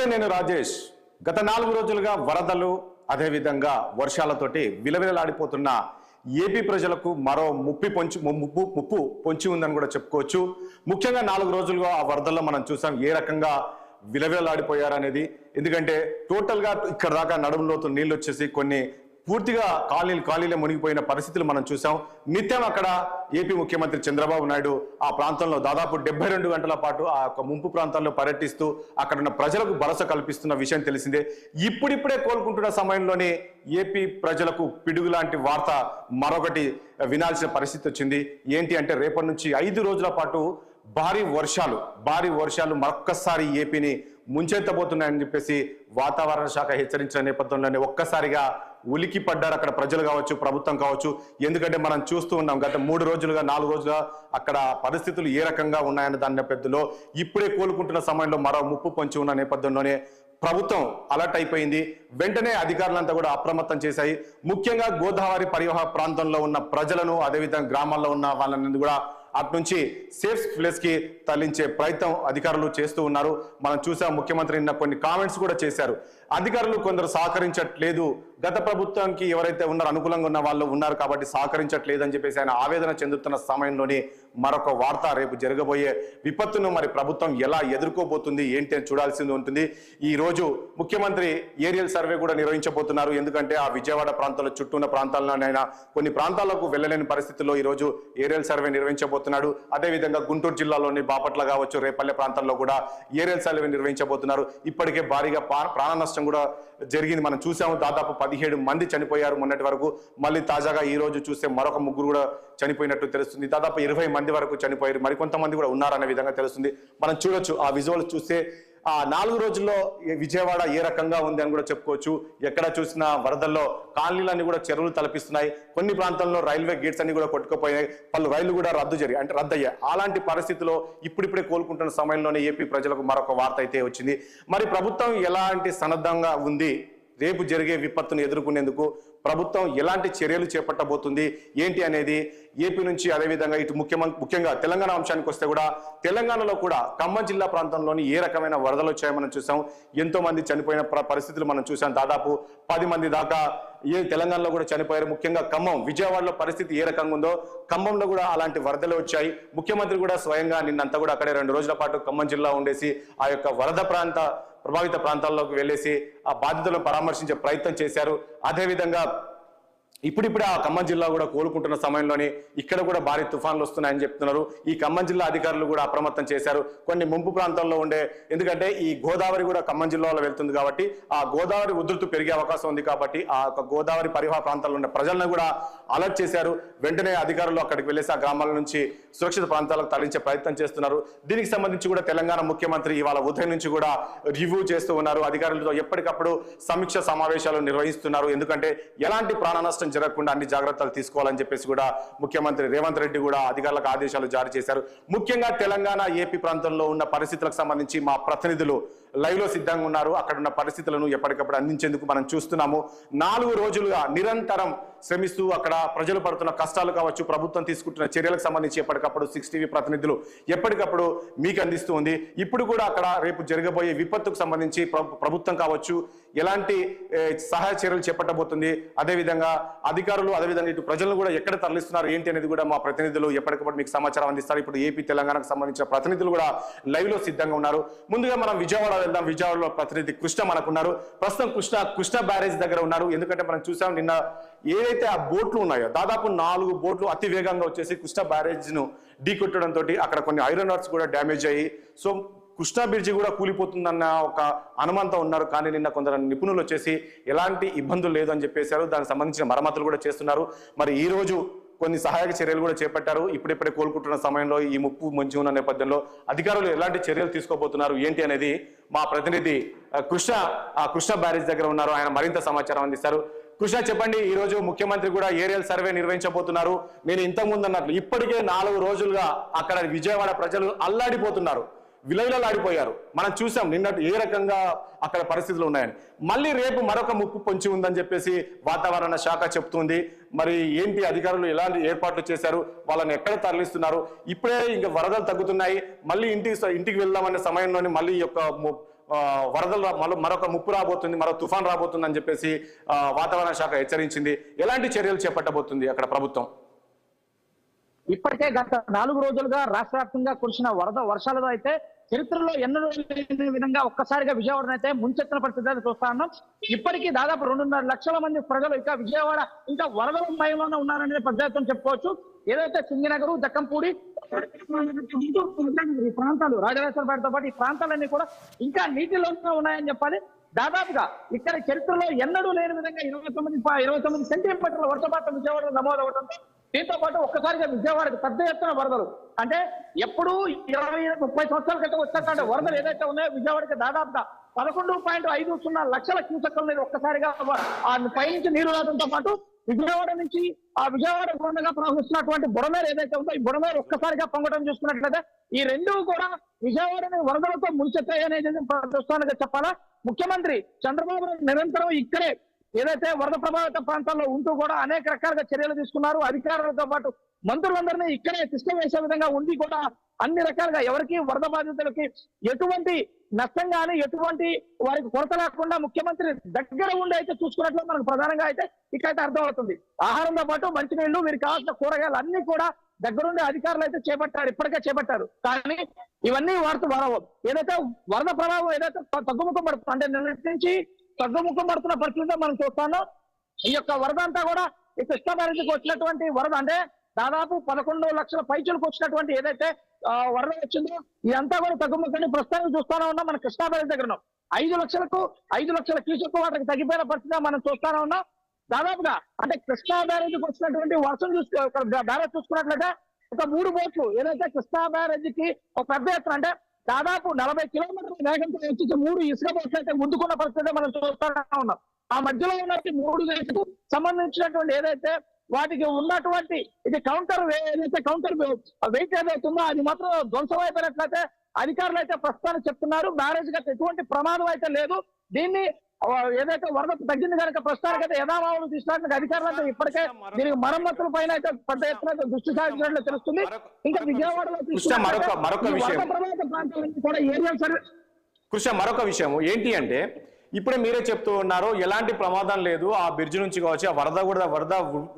నమస్తే, నేను రాజేష్. గత 4 రోజులుగా వరదలు అదేవిధంగా వర్షాలతోటి విలవిలలాడిపోతున్న ఏపీ ప్రజలకు మరో ముప్పు పొంచి ఉందని కూడా చెప్పుకోవచ్చు. ముఖ్యంగా 4 రోజులుగా ఆ వరదల్లో మనం చూసాం ఏ రకంగా విలవిలలాడిపోయారనేది. ఎందుకంటే టోటల్గా ఇక్కడ దాకా నడుములోతు నీళ్ళు వచ్చేసి కొన్ని పూర్తిగా కాలనీలే మునిగిపోయిన పరిస్థితులు మనం చూసాం. నిత్యం అక్కడ ఏపీ ముఖ్యమంత్రి చంద్రబాబు నాయుడు ఆ ప్రాంతంలో దాదాపు 72 గంటల పాటు ఆ యొక్క ముంపు ప్రాంతాల్లో పర్యటిస్తూ అక్కడ ఉన్న ప్రజలకు భరోసా కల్పిస్తున్న విషయం తెలిసిందే. ఇప్పుడిప్పుడే కోలుకుంటున్న సమయంలోనే ఏపీ ప్రజలకు పిడుగు లాంటి వార్త మరొకటి వినాల్సిన పరిస్థితి వచ్చింది. ఏంటి అంటే రేపటి నుంచి 5 రోజుల పాటు భారీ వర్షాలు మరొక్కసారి ఏపీని ముంచెత్తబోతున్నాయని చెప్పేసి వాతావరణ శాఖ హెచ్చరించిన నేపథ్యంలోనే ఒక్కసారిగా ఉలికి పడ్డారు అక్కడ ప్రజలు కావచ్చు, ప్రభుత్వం కావచ్చు. ఎందుకంటే మనం చూస్తూ ఉన్నాం గత 3 రోజులుగా 4 రోజులుగా అక్కడ పరిస్థితులు ఏ రకంగా ఉన్నాయన్న దాని నేపథ్యంలో ఇప్పుడే కోలుకుంటున్న సమయంలో మరో ముప్పు పొంచి ఉన్న నేపథ్యంలోనే ప్రభుత్వం అలర్ట్ అయిపోయింది. వెంటనే అధికారులంతా కూడా అప్రమత్తం చేశాయి. ముఖ్యంగా గోదావరి పరివాహ ప్రాంతంలో ఉన్న ప్రజలను అదేవిధంగా గ్రామాల్లో ఉన్న వాళ్ళని కూడా అటు నుంచి సేఫ్ ప్లేస్ కి తరలించే ప్రయత్నం అధికారులు చేస్తూ ఉన్నారు. మనం చూసాం ముఖ్యమంత్రి నిన్న కొన్ని కామెంట్స్ కూడా చేశారు. అధికారులు కొందరు సహకరించట్లేదు, గత ప్రభుత్వానికి ఎవరైతే ఉన్నారో అనుకూలంగా ఉన్న వాళ్ళు ఉన్నారు కాబట్టి సహకరించట్లేదు అని చెప్పేసి ఆయన ఆవేదన చెందుతున్న సమయంలోనే మరొక వార్త రేపు జరగబోయే విపత్తును మరి ప్రభుత్వం ఎలా ఎదుర్కోబోతుంది ఏంటి అని చూడాల్సింది ఉంటుంది. ఈ రోజు ముఖ్యమంత్రి ఏరియల్ సర్వే కూడా నిర్వహించబోతున్నారు. ఎందుకంటే ఆ విజయవాడ ప్రాంతాల్లో చుట్టూ ఉన్న ప్రాంతాల్లోనైనా కొన్ని ప్రాంతాలకు వెళ్ళలేని పరిస్థితుల్లో ఈ రోజు ఏరియల్ సర్వే నిర్వహించబోతున్నాడు. అదేవిధంగా గుంటూరు జిల్లాలోని బాపట్ల కావచ్చు, రేపల్లె ప్రాంతాల్లో కూడా ఏరియల్ సర్వే నిర్వహించబోతున్నారు. ఇప్పటికే భారీగా ప్రాణ నష్టం కూడా జరిగింది. మనం చూసాము దాదాపు 17 మంది చనిపోయారు మొన్నటి వరకు. మళ్ళీ తాజాగా ఈ రోజు చూస్తే మరొక 3 కూడా చనిపోయినట్టు తెలుస్తుంది. దాదాపు 20 మంది వరకు చనిపోయారు, మరికొంతమంది కూడా ఉన్నారనే విధంగా తెలుస్తుంది. మనం చూడొచ్చు ఆ విజువల్ చూస్తే ఆ 4 రోజుల్లో విజయవాడ ఏ రకంగా ఉంది అని కూడా చెప్పుకోవచ్చు. ఎక్కడ చూసినా వరదల్లో కాలనీలన్నీ కూడా చెరువులు తలపిస్తున్నాయి. కొన్ని ప్రాంతాల్లో రైల్వే గేట్స్ అన్ని కూడా కొట్టుకుపోయాయి. పలు రైళ్లు కూడా రద్దయ్యాయి. అలాంటి పరిస్థితిలో ఇప్పుడిప్పుడే కోలుకుంటున్న సమయంలోనే ఏపీ ప్రజలకు మరొక వార్త అయితే వచ్చింది. మరి ప్రభుత్వం ఎలాంటి సన్నద్ధంగా ఉంది, రేపు జరిగే విపత్తును ఎదుర్కొనేందుకు ప్రభుత్వం ఎలాంటి చర్యలు చేపట్టబోతుంది ఏంటి అనేది ఏపీ నుంచి అదేవిధంగా ఇటు ముఖ్యంగా తెలంగాణ అంశానికి వస్తే కూడా తెలంగాణలో కూడా ఖమ్మం జిల్లా ప్రాంతంలోని ఏ రకమైన వరదలు వచ్చాయో మనం చూసాం. ఎంతో మంది చనిపోయిన పరిస్థితులు మనం చూసాం. దాదాపు 10 మంది దాకా తెలంగాణలో కూడా చనిపోయారు. ముఖ్యంగా ఖమ్మం, విజయవాడలో పరిస్థితి ఏ రకంగా ఉందో ఖమ్మంలో కూడా అలాంటి వరదలు వచ్చాయి. ముఖ్యమంత్రి కూడా స్వయంగా నిన్నంతా కూడా అక్కడే 2 రోజుల పాటు ఖమ్మం జిల్లా ఉండేసి ఆ యొక్క వరద ప్రభావిత ప్రాంతాల్లోకి వెళ్ళేసి ఆ బాధితులను పరామర్శించే ప్రయత్నం చేశారు. అదేవిధంగా ఇప్పుడిప్పుడే ఆ ఖమ్మం జిల్లా కూడా కోలుకుంటున్న సమయంలోనే ఇక్కడ కూడా భారీ తుఫాన్లు వస్తున్నాయని చెప్తున్నారు. ఈ ఖమ్మం జిల్లా అధికారులు కూడా అప్రమత్తం చేశారు. కొన్ని ముంపు ప్రాంతాల్లో ఎందుకంటే ఈ గోదావరి కూడా ఖమ్మం జిల్లాలో వెళ్తుంది కాబట్టి ఆ గోదావరి ఉధృతి పెరిగే అవకాశం ఉంది కాబట్టి ఆ గోదావరి పరివాహ ప్రాంతాల్లో ఉన్న ప్రజలను కూడా అలర్ట్ చేశారు. వెంటనే అధికారులు అక్కడికి వెళ్ళేసి ఆ గ్రామాల నుంచి సురక్షిత ప్రాంతాలకు తరలించే ప్రయత్నం చేస్తున్నారు. దీనికి సంబంధించి కూడా తెలంగాణ ముఖ్యమంత్రి ఇవాళ ఉదయం నుంచి కూడా రివ్యూ చేస్తూ ఉన్నారు. అధికారులతో ఎప్పటికప్పుడు సమీక్ష సమావేశాలు నిర్వహిస్తున్నారు. ఎందుకంటే ఎలాంటి ప్రాణ నష్టం జరగకుండా అన్ని జాగ్రత్తలు తీసుకోవాలని చెప్పేసి కూడా ముఖ్యమంత్రి రేవంత్ రెడ్డి కూడా అధికారులకు ఆదేశాలు జారీ చేశారు. ముఖ్యంగా తెలంగాణ ఏపీ ప్రాంతంలో ఉన్న పరిస్థితులకు సంబంధించి మా ప్రతినిధులు లైవ్ లో సిద్ధంగా ఉన్నారు. అక్కడ ఉన్న పరిస్థితులను ఎప్పటికప్పుడు అందించేందుకు మనం చూస్తున్నాము. 4 రోజులుగా నిరంతరం శ్రమిస్తూ అక్కడ ప్రజలు పడుతున్న కష్టాలు కావచ్చు, ప్రభుత్వం తీసుకుంటున్న చర్యలకు సంబంధించి ఎప్పటికప్పుడు 6 టీవీ ప్రతినిధులు ఎప్పటికప్పుడు మీకు అందిస్తూ ఉంది. ఇప్పుడు కూడా అక్కడ రేపు జరగబోయే విపత్తుకు సంబంధించి ప్రభుత్వం కావచ్చు ఎలాంటి సహాయ చర్యలు చేపట్టబోతుంది, అదేవిధంగా అధికారులు అదేవిధంగా ఇటు ప్రజలను కూడా ఎక్కడ తరలిస్తున్నారు ఏంటి అనేది కూడా మా ప్రతినిధులు ఎప్పటికప్పుడు మీకు సమాచారం అందిస్తారు. ఇప్పుడు ఏపీ తెలంగాణకు సంబంధించిన ప్రతినిధులు కూడా లైవ్ లో సిద్ధంగా ఉన్నారు. ముందుగా మనం విజయవాడ వెళ్దాం. విజయవాడలో ప్రతినిధి కృష్ణ మనకున్నారు. ప్రస్తుతం కృష్ణ బ్యారేజ్ దగ్గర ఉన్నారు. ఎందుకంటే మనం చూసాం నిన్న ఏదైతే ఆ బోట్లు ఉన్నాయో దాదాపు 4 బోట్లు అతి వేగంగా వచ్చేసి కృష్ణ బ్యారేజ్ ను ఢీకొట్టడంతో అక్కడ కొన్ని ఐరన్ రాడ్స్ కూడా డ్యామేజ్ అయ్యి కృష్ణా బ్రిడ్జి కూడా కూలిపోతుందన్న ఒక అనుమానంతో ఉన్నారు. కానీ నిన్న కొందరు నిపుణులు వచ్చేసి ఎలాంటి ఇబ్బందులు లేదు అని చెప్పేశారు. దానికి సంబంధించిన మరమ్మతులు కూడా చేస్తున్నారు. మరి ఈ రోజు కొన్ని సహాయక చర్యలు కూడా చేపట్టారు. ఇప్పుడిప్పుడే కోలుకుంటున్న సమయంలో ఈ ముప్పు మంచి ఉన్న నేపథ్యంలో అధికారులు ఎలాంటి చర్యలు తీసుకోబోతున్నారు ఏంటి అనేది మా ప్రతినిధి కృష్ణ బ్యారేజ్ దగ్గర ఉన్నారు. ఆయన మరింత సమాచారం అందిస్తారు. కృష్ణ, చెప్పండి. ఈ రోజు ముఖ్యమంత్రి కూడా ఏరియల్ సర్వే నిర్వహించబోతున్నారు. నేను ఇంతకుముందు అన్నట్లు ఇప్పటికే 4 రోజులుగా అక్కడ విజయవాడ ప్రజలు అల్లాడిపోతున్నారు, విలవిలలాడిపోయారు. మనం చూసాం నిన్న ఏ రకంగా అక్కడ పరిస్థితులు ఉన్నాయని. మళ్ళీ రేపు మరొక ముప్పు పొంచి ఉందని చెప్పేసి వాతావరణ శాఖ చెప్తుంది. మరి ఏంటి అధికారులు ఎలాంటి ఏర్పాట్లు చేశారు, వాళ్ళని ఎక్కడ తరలిస్తున్నారు? ఇప్పుడే ఇంకా వరదలు తగ్గుతున్నాయి, మళ్ళీ ఇంటికి వెళ్దామనే సమయంలోనే మళ్ళీ యొక్క వరదలు మరొక ముప్పు రాబోతుంది, మరో తుఫాన్ రాబోతుంది అని చెప్పేసి వాతావరణ శాఖ హెచ్చరించింది. ఎలాంటి చర్యలు చేపట్టబోతుంది అక్కడ ప్రభుత్వం? ఇప్పటికే గత 4 రోజులుగా రాష్ట్ర వ్యాప్తంగా కురిసిన వర్షాలతో అయితే చరిత్రలో ఎన్నడూ లేని విధంగా ఒక్కసారిగా విజయవాడను అయితే ముంచెత్తిన పరిస్థితులు చూస్తా ఉన్నాం. ఇప్పటికీ దాదాపు 2.5 లక్షల మంది ప్రజలు ఇంకా విజయవాడ ఇంకా వరదల భయంలోనే ఉన్నారనేది పెద్ద చెప్పవచ్చు. ఏదైతే సింగనగర్, జక్కంపూడి ఈ ప్రాంతాలు, రాజరాజేశ్వరపేటతో పాటు ఈ ప్రాంతాలన్నీ కూడా ఇంకా నీటిలోనే ఉన్నాయని చెప్పాలి. దాదాపుగా ఇక్కడ చరిత్రలో ఎన్నడూ లేని విధంగా 29 సెంటీమీటర్ల వర్షపాతం విజయవాడలో నమోదవడంతో దీంతో పాటు ఒక్కసారిగా విజయవాడకి పెద్ద ఎత్తున వరదలు, అంటే ఎప్పుడు 20-30 సంవత్సరాల క్రితం వచ్చినటువంటి వరదలు ఏదైతే ఉన్నాయో విజయవాడకి దాదాపుగా 11.50 లక్షల క్యూసెక్కుల మీద ఒక్కసారిగా పైనుంచి నీరు రావడంతో పాటు విజయవాడ నుంచి విజయవాడ గుండగా ప్రవహిస్తున్నటువంటి బుడమేరు ఏదైతే ఉందో ఈ బుడమేరు ఒక్కసారిగా పొంగడం చూసుకున్నట్లయితే ఈ రెండు కూడా విజయవాడని వరదలతో ముంచెత్తాయనేది ప్రస్తుతానికి చెప్పాలా. ముఖ్యమంత్రి చంద్రబాబు నిరంతరం ఇక్కడే ఏదైతే వరద ప్రభావిత ప్రాంతాల్లో ఉంటూ కూడా అనేక రకాలుగా చర్యలు తీసుకున్నారు. అధికారులతో పాటు మంత్రులందరినీ ఇక్కడే తిష్ట వేసే విధంగా ఉండి కూడా అన్ని రకాలుగా ఎవరికి వరద బాధితులకి ఎటువంటి నష్టం కానీ ఎటువంటి వారికి కొరత లేకుండా ముఖ్యమంత్రి దగ్గర ఉండి అయితే చూసుకున్నట్లు మనకు ప్రధానంగా అయితే ఇక్కడైతే అర్థమవుతుంది. ఆహారంతో పాటు మంచినీళ్లు, వీరికి కావాల్సిన కూరగాయలు అన్ని కూడా దగ్గరుండి అధికారులు అయితే ఇప్పటికే చేపట్టారు. కానీ ఇవన్నీ ఏదైతే వరద ప్రభావం ఏదైతే తగ్గుముఖం పడుతుంది, అంటే నిన్నటి నుంచి తగ్గుముఖం పడుతున్న పరిస్థితిలో మనం చూస్తాను. ఈ యొక్క వరద అంతా కూడా ఈ కృష్ణా బ్యారేజీకి వచ్చినటువంటి వరద, అంటే దాదాపు 11 లక్షల పైచులకు వచ్చినటువంటి ఏదైతే వరద వచ్చిందో ఇదంతా కూడా తగ్గుముఖాన్ని ప్రస్తుతానికి చూస్తానే ఉన్నాం. మన కృష్ణా బ్యారేజ్ దగ్గర 5 లక్షల క్యూసెక్ వాటికి తగ్గిపోయిన పరిస్థితిగా మనం చూస్తానే ఉన్నాం. దాదాపుగా అంటే కృష్ణా బ్యారేజీకి వచ్చినటువంటి వర్షం బ్యారేజ్ చూసుకున్నట్లయితే ఒక 3 బోట్లు ఏదైతే కృష్ణా బ్యారేజీకి ఒక పెద్ద ఎత్తున, అంటే దాదాపు 40 కిలోమీటర్ల వేగంతో వచ్చి 3 ఇసుక బోట్లు అయితే ముందుకున్న పరిస్థితి మనం చూస్తూనే ఉన్నాం. ఆ మధ్యలో ఉన్నటువంటి 3 గేట్లకు సంబంధించినటువంటి ఏదైతే వాటికి ఉన్నటువంటి ఇది కౌంటర్ వెయిట్ ఏదైతుందో అది మాత్రం ధ్వంసం అయిపోయినట్లయితే అధికారులు అయితే ప్రస్తుతానికి చెప్తున్నారు. బ్యారేజ్ కి ఎటువంటి ప్రమాదం అయితే లేదు. దీన్ని ఏదైతే వరద తగ్గింది కనుక ప్రస్తుతానికి అయితే యథాభావం తీసుకున్నట్టు అధికారులు ఇప్పటికే దీనికి మరమ్మతుల పైన అయితే పెద్ద ఎత్తున దృష్టి సారించినట్లు తెలుస్తుంది. ఇంకా విజయవాడలో మరొక విషయం ఏంటి అంటే ఇప్పుడే మీరే చెప్తూ ఉన్నారు ఎలాంటి ప్రమాదం లేదు, ఆ బ్రిడ్జ్ నుంచి కావచ్చు ఆ వరద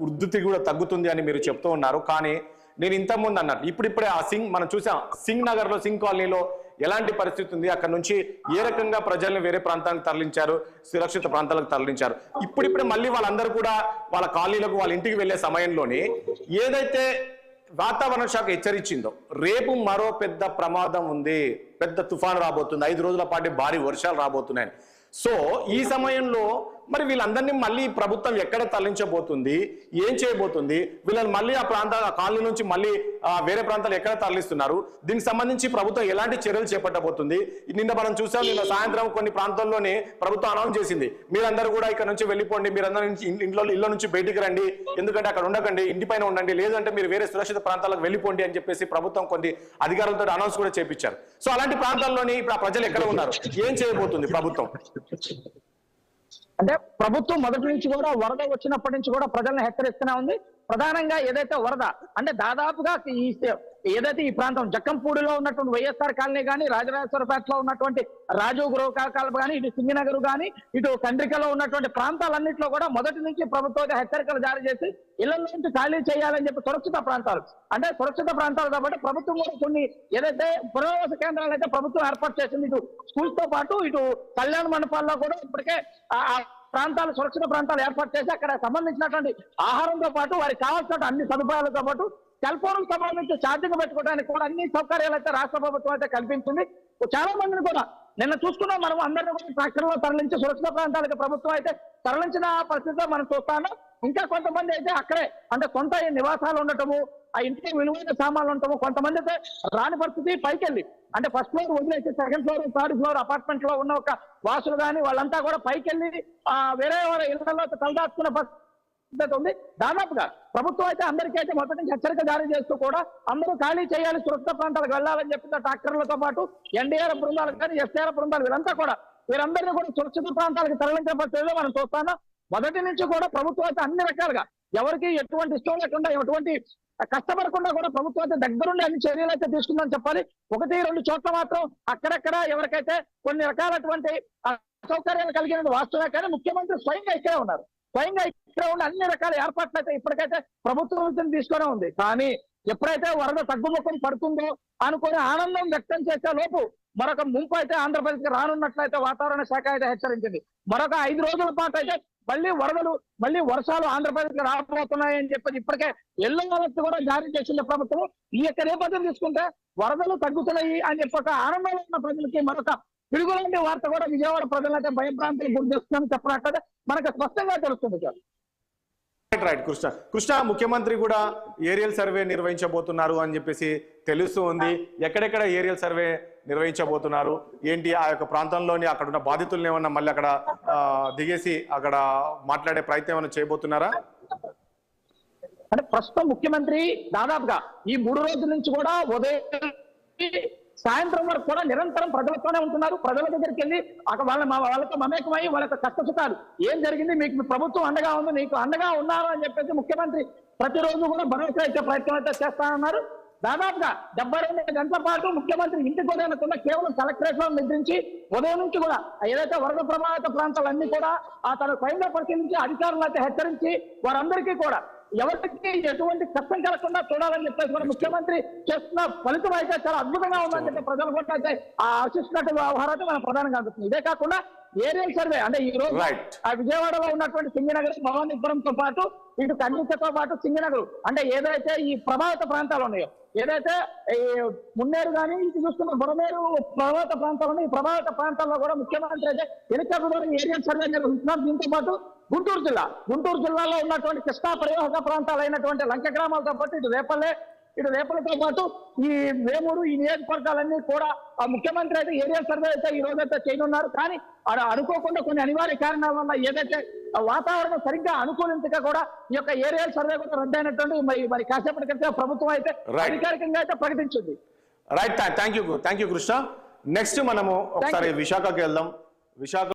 ఉధృతి కూడా తగ్గుతుంది అని మీరు చెప్తూ ఉన్నారు. కానీ నేను ఇంతకుముందు అన్నట్టు ఇప్పుడిప్పుడే మనం చూసాం సింగ్ నగర్ లో, సింగ్ కాలనీలో ఎలాంటి పరిస్థితి ఉంది, అక్కడ నుంచి ఏ రకంగా ప్రజల్ని వేరే ప్రాంతానికి తరలించారు, సురక్షిత ప్రాంతాలకు తరలించారు. ఇప్పుడిప్పుడే మళ్ళీ వాళ్ళందరూ కూడా వాళ్ళ కాలనీలకు వాళ్ళ ఇంటికి వెళ్లే సమయంలోనే ఏదైతే వాతావరణ శాఖ హెచ్చరించిందో రేపు మరో పెద్ద ప్రమాదం ఉంది, పెద్ద తుఫాను రాబోతుంది, 5 రోజుల పాటు భారీ వర్షాలు రాబోతున్నాయని. సో ఈ సమయంలో మరి వీళ్ళందరినీ మళ్ళీ ప్రభుత్వం ఎక్కడ తరలించబోతుంది, ఏం చేయబోతుంది, వీళ్ళని మళ్ళీ ఆ కాలనీ నుంచి మళ్ళీ వేరే ప్రాంతాలు ఎక్కడ తరలిస్తున్నారు, దీనికి సంబంధించి ప్రభుత్వం ఎలాంటి చర్యలు చేపట్టబోతుంది? నిన్న మనం చూసాం, నిన్న సాయంత్రం కొన్ని ప్రాంతాల్లోనే ప్రభుత్వం అనౌన్స్ చేసింది, మీరందరూ కూడా ఇక్కడ నుంచి వెళ్ళిపోండి, మీరందరూ ఇళ్ళ నుంచి బయటికి రండి, ఎందుకంటే అక్కడ ఉండకండి, ఇంటిపైన ఉండండి, లేదంటే మీరు వేరే సురక్షిత ప్రాంతాలకు వెళ్ళిపోండి అని చెప్పేసి ప్రభుత్వం కొన్ని అధికారులతో అనౌన్స్ కూడా చేపించారు. సో అలాంటి ప్రాంతాల్లోని ఇప్పుడు ఆ ప్రజలు ఎక్కడ ఉన్నారు, ఏం చేయబోతుంది ప్రభుత్వం? అంటే ప్రభుత్వం మొదటి నుంచి కూడా వరద వచ్చినప్పటి నుంచి కూడా ప్రజలను హెచ్చరిస్తూనే ఉంది. ప్రధానంగా ఏదైతే వరద అంటే దాదాపుగా ఏదైతే ఈ ప్రాంతం జక్కంపూడిలో ఉన్నటువంటి వైఎస్ఆర్ కాలనీ కానీ, రాజరాజేశ్వరపేటలో ఉన్నటువంటి రాజీవ్ గృహ కాలనీ కానీ, ఇటు సింగనగర్ కానీ, ఇటు కండ్రికలో ఉన్నటువంటి ప్రాంతాలన్నింటిలో కూడా మొదటి నుంచి ప్రభుత్వం హెచ్చరికలు జారీ చేసి ఇళ్ల నుంచి ఖాళీ చేయాలని చెప్పి సురక్షిత ప్రాంతాలు కాబట్టి ప్రభుత్వం కూడా కొన్ని ఏదైతే పునరావాస కేంద్రాలు అయితే ప్రభుత్వం ఏర్పాటు చేసింది. ఇటు స్కూల్స్ తో పాటు ఇటు కళ్యాణ మండపాల్లో కూడా ఇప్పటికే ప్రాంతాలు సురక్షిత ప్రాంతాలు ఏర్పాటు చేసి అక్కడ సంబంధించినటువంటి ఆహారంతో పాటు వారికి కావాల్సిన అన్ని సదుపాయాలతో పాటు సెల్ ఫోన్ సంబంధించి ఛార్జింగ్ పెట్టుకోవడానికి కూడా అన్ని సౌకర్యాలు అయితే రాష్ట్ర ప్రభుత్వం అయితే కల్పించింది. చాలా మందిని కూడా నిన్న చూసుకున్నాం, మనం అందరినీ కూడా ట్రాక్టర్లో తరలించి సురక్షిత ప్రాంతాలకు ప్రభుత్వం అయితే తరలించిన పరిస్థితిలో మనం చూస్తాను. ఇంకా కొంతమంది అయితే అక్కడే అంటే సొంత నివాసాలు ఉండటము, ఆ ఇంటికి విలువైన సామాన్లు ఉండటము, కొంతమంది అయితే రాని పరిస్థితి పైకి వెళ్ళి అంటే ఫస్ట్ ఫ్లోర్ వదిలేసి second floor, third floor apartment లో ఉన్న ఒక వాసులు కానీ వాళ్ళంతా కూడా పైకి వెళ్ళి వేరే వారి ఇళ్లలో తలదాచుకున్న పరిస్థితి ఉంది. దాదాపుగా ప్రభుత్వం అయితే అందరికీ అయితే మొదటి నుంచి హెచ్చరిక జారీ చేస్తూ కూడా అందరూ ఖాళీ చేయాలి, సురక్షిత ప్రాంతాలకు వెళ్ళాలని చెప్పిన ట్రాక్టర్లతో పాటు ఎన్డీఆర్ఎఫ్ బృందాలు కానీ, ఎస్డీఆర్ఎఫ్ బృందాలు వీరందరినీ కూడా సురక్షిత ప్రాంతాలకు తరలించే పరిస్థితుల్లో మనం చూస్తాను. మొదటి నుంచి కూడా ప్రభుత్వం అయితే అన్ని రకాలుగా ఎవరికి ఎటువంటి ఇష్టం లేకుండా ఎటువంటి కష్టపడకుండా కూడా ప్రభుత్వం అయితే దగ్గరుండి అన్ని చర్యలు అయితే తీసుకుందని చెప్పాలి. 1-2 చోట్ల మాత్రం అక్కడక్కడ ఎవరికైతే కొన్ని రకాలటువంటి అసౌకర్యాలు కలిగినది వాస్తవమే, కానీ ముఖ్యమంత్రి స్వయంగా ఇక్కడే ఉన్నారు. స్వయంగా ఇక్కడ ఉన్న అన్ని రకాల ఏర్పాట్లు అయితే ఇప్పటికైతే ప్రభుత్వం తీసుకునే ఉంది. కానీ ఎప్పుడైతే వరద తగ్గుముఖం పడుతుందో అనుకుని ఆనందం వ్యక్తం చేసే లోపు మరొక ముంపు అయితే ఆంధ్రప్రదేశ్కి రానున్నట్లయితే వాతావరణ శాఖ అయితే హెచ్చరించింది. మరొక 5 రోజుల పాటు అయితే మళ్ళీ వరదలు మళ్ళీ వర్షాలు ఆంధ్రప్రదేశ్కి రాబోతున్నాయని చెప్పి ఇప్పటికే ఎల్లో అలర్ట్ కూడా జారీ చేసింది ప్రభుత్వం. ఈ యొక్క నేపథ్యం తీసుకుంటే వరదలు తగ్గుతున్నాయి అని చెప్పి ఒక ఆనందంలో ఉన్న ప్రజలకి మరొక పిడుగులాంటి వార్త కూడా విజయవాడ ప్రజలైతే భయభ్రాంతికి గురి చేస్తుందని చెప్పినట్లయితే మనకు స్పష్టంగా తెలుస్తుంది సార్. రైట్ కృష్ణ ముఖ్యమంత్రి కూడా ఏరియల్ సర్వే నిర్వహించబోతున్నారు అని చెప్పేసి తెలుస్తూ ఉంది. ఎక్కడెక్కడ ఏరియల్ సర్వే నిర్వహించబోతున్నారు ఏంటి, ఆ యొక్క ప్రాంతంలోని అక్కడ ఉన్న బాధితులను ఏమన్నా మళ్ళీ అక్కడ దిగేసి అక్కడ మాట్లాడే ప్రయత్నం ఏమైనా చేయబోతున్నారా? అంటే ప్రస్తుతం ముఖ్యమంత్రి దాదాపుగా ఈ 3 రోజుల నుంచి కూడా ఉదయం సాయంత్రం వరకు కూడా నిరంతరం ప్రజలతోనే ఉంటున్నారు. ప్రజల దగ్గరికి వెళ్ళి వాళ్ళతో మమేకమై వాళ్ళ యొక్క కష్ట సుఖాలు ఏం జరిగింది, మీకు ప్రభుత్వం అండగా ఉంది, మీకు అండగా ఉన్నారు అని చెప్పేసి ముఖ్యమంత్రి ప్రతిరోజు కూడా భరోసా ఇచ్చే ప్రయత్నం అయితే చేస్తానన్నారు. దాదాపుగా 72 గంటల పాటు ముఖ్యమంత్రి ఇంటికి కూడా వెళ్లకుండా కేవలం కలెక్టరేట్ లో నిద్రించి ఉదయం నుంచి కూడా ఏదైతే వరద ప్రభావిత ప్రాంతాలన్నీ కూడా తన స్వయంగా పరిశీలించి అధికారులు అయితే హెచ్చరించి వారందరికీ కూడా ఎవరికి ఎటువంటి కష్టం కలగకుండా చూడాలని చెప్పేసి కూడా ముఖ్యమంత్రి చేస్తున్న ఫలితం అయితే చాలా అద్భుతంగా ఉందని చెప్పి ప్రజలు కూడా అయితే ఆశిస్తున్నట్టు వ్యవహారాన్ని మనం ప్రధానంగా అందుతుంది. ఇదే కాకుండా ఏరియల్ సర్వే అంటే ఈ రోజు విజయవాడలో ఉన్నటువంటి సింగనగర్, భవానీపురంతో పాటు ఇటు కన్నికతో పాటు సింగనగర్ అంటే ఏదైతే ఈ ప్రభావిత ప్రాంతాలు ఉన్నాయో, ఏదైతే మున్నేరు కానీ ఇటు చూస్తున్న బుడమేరు ప్రభావిత ప్రాంతాలు ఉన్నాయి, ఈ ప్రభావిత ప్రాంతాల్లో కూడా ముఖ్యమంత్రి అయితే హెలికాప్టర్ ద్వారా ఏరియల్ సర్వే నిర్వహిస్తున్నారు. దీంతో పాటు గుంటూరు జిల్లాలో ఉన్నటువంటి కృష్ణా పరివాహక ప్రాంతాలు అయినటువంటి లంక గ్రామాలతో పాటు ఇటు రేపలతో పాటు ఈ వేమూరు ఈ నియోజకవర్గాలన్నీ కూడా ముఖ్యమంత్రి అయితే ఏరియల్ సర్వే అయితే ఈ రోజైతే చేయనున్నారు. కానీ అనుకోకుండా కొన్ని అనివార్య కారణాల వల్ల ఏదైతే వాతావరణం సరిగ్గా అనుకూలించక కూడా ఈ యొక్క ఏరియల్ సర్వే కూడా రద్దయినటువంటి మరి కాసేపటి క్రితం ప్రభుత్వం అయితే అధికారికంగా అయితే ప్రకటించింది. Right, thank you Krishna. Next మనము ఒకసారి విశాఖకి వెళ్దాం. విశాఖ